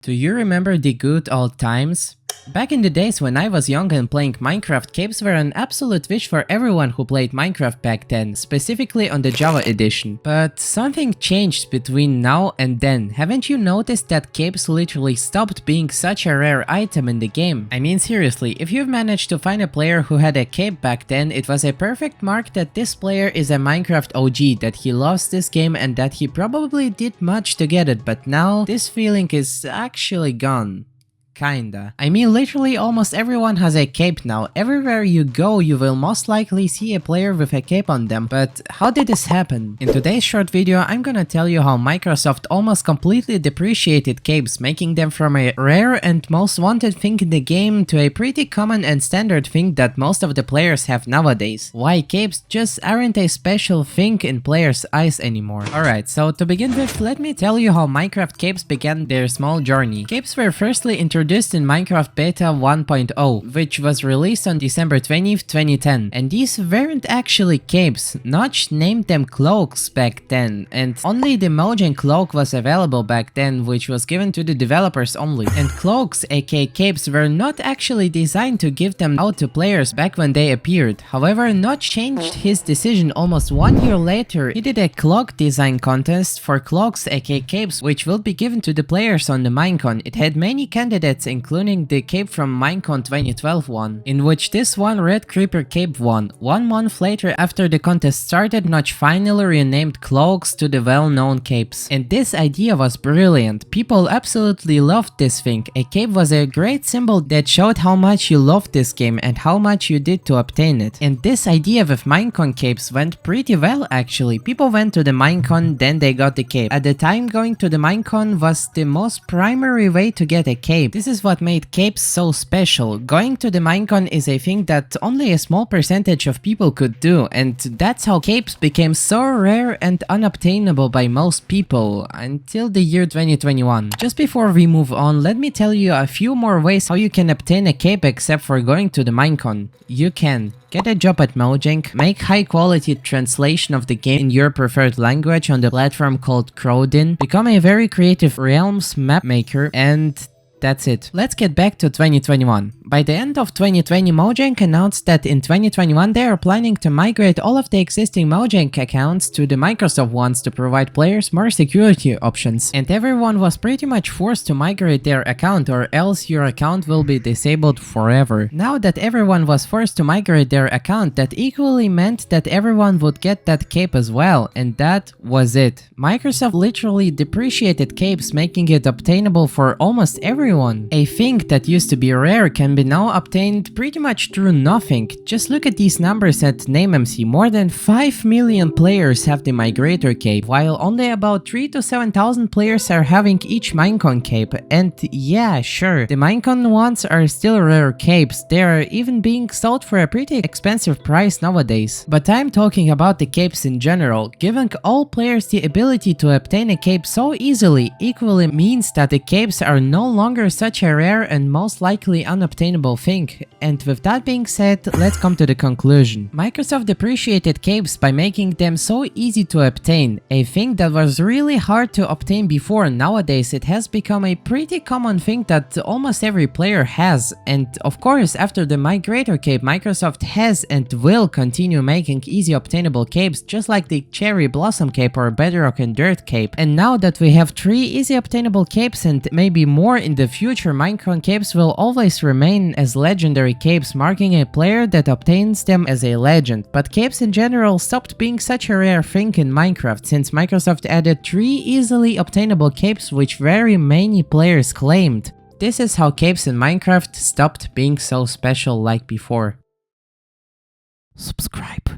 Do you remember the good old times? Back in the days when I was young and playing Minecraft, capes were an absolute wish for everyone who played Minecraft back then, specifically on the Java edition. But something changed between now and then. Haven't you noticed that capes literally stopped being such a rare item in the game? I mean seriously, if you've managed to find a player who had a cape back then, it was a perfect mark that this player is a Minecraft OG, that he loves this game and that he probably did much to get it, but now this feeling is actually gone. Kinda. I mean, literally almost everyone has a cape now. Everywhere you go, you will most likely see a player with a cape on them. But how did this happen? In today's short video, I'm gonna tell you how Microsoft almost completely depreciated capes, making them from a rare and most wanted thing in the game to a pretty common and standard thing that most of the players have nowadays. Why capes just aren't a special thing in players' eyes anymore. Alright, so to begin with, let me tell you how Minecraft capes began their small journey. Capes were firstly introduced in Minecraft Beta 1.0, which was released on December 20th, 2010. And these weren't actually capes. Notch named them cloaks back then, and only the Mojang cloak was available back then, which was given to the developers only. And cloaks, aka capes, were not actually designed to give them out to players back when they appeared. However, Notch changed his decision almost 1 year later. He did a cloak design contest for cloaks, aka capes, which will be given to the players on the Minecon. It had many candidates, including the cape from Minecon 2012 one, in which this one Red Creeper cape won. 1 month later, after the contest started, Notch finally renamed cloaks to the well-known capes. And this idea was brilliant. People absolutely loved this thing. A cape was a great symbol that showed how much you loved this game and how much you did to obtain it. And this idea with Minecon capes went pretty well actually. People went to the Minecon, then they got the cape. At the time, going to the Minecon was the most primary way to get a cape. This is what made capes so special. Going to the Minecon is a thing that only a small percentage of people could do, and that's how capes became so rare and unobtainable by most people until the year 2021. Just before we move on, let me tell you a few more ways how you can obtain a cape except for going to the Minecon. You can get a job at Mojang, make high quality translation of the game in your preferred language on the platform called Crowdin, become a very creative Realms map maker, and that's it. Let's get back to 2021. By the end of 2020, Mojang announced that in 2021 they are planning to migrate all of the existing Mojang accounts to the Microsoft ones to provide players more security options. And everyone was pretty much forced to migrate their account, or else your account will be disabled forever. Now that everyone was forced to migrate their account, that equally meant that everyone would get that cape as well, and that was it. Microsoft literally depreciated capes, making it obtainable for almost everyone. A thing that used to be rare can be now obtained pretty much through nothing. Just look at these numbers at NameMC. More than 5 million players have the Migrator cape, while only about 3,000 to 7,000 players are having each Minecon cape. And yeah, sure, the Minecon ones are still rare capes. They are even being sold for a pretty expensive price nowadays. But I'm talking about the capes in general. Giving all players the ability to obtain a cape so easily equally means that the capes are no longer such a rare and most likely unobtainable thing. And with that being said, let's come to the conclusion. Microsoft depreciated capes by making them so easy to obtain, a thing that was really hard to obtain before. Nowadays it has become a pretty common thing that almost every player has. And of course, after the Migrator cape, Microsoft has and will continue making easy obtainable capes, just like the Cherry Blossom cape or Bedrock and Dirt cape. And now that we have 3 easy obtainable capes and maybe more in the future, Minecon capes will always remain as legendary capes, marking a player that obtains them as a legend. But capes in general stopped being such a rare thing in Minecraft since Microsoft added 3 easily obtainable capes which very many players claimed. This is how capes in Minecraft stopped being so special like before. Subscribe.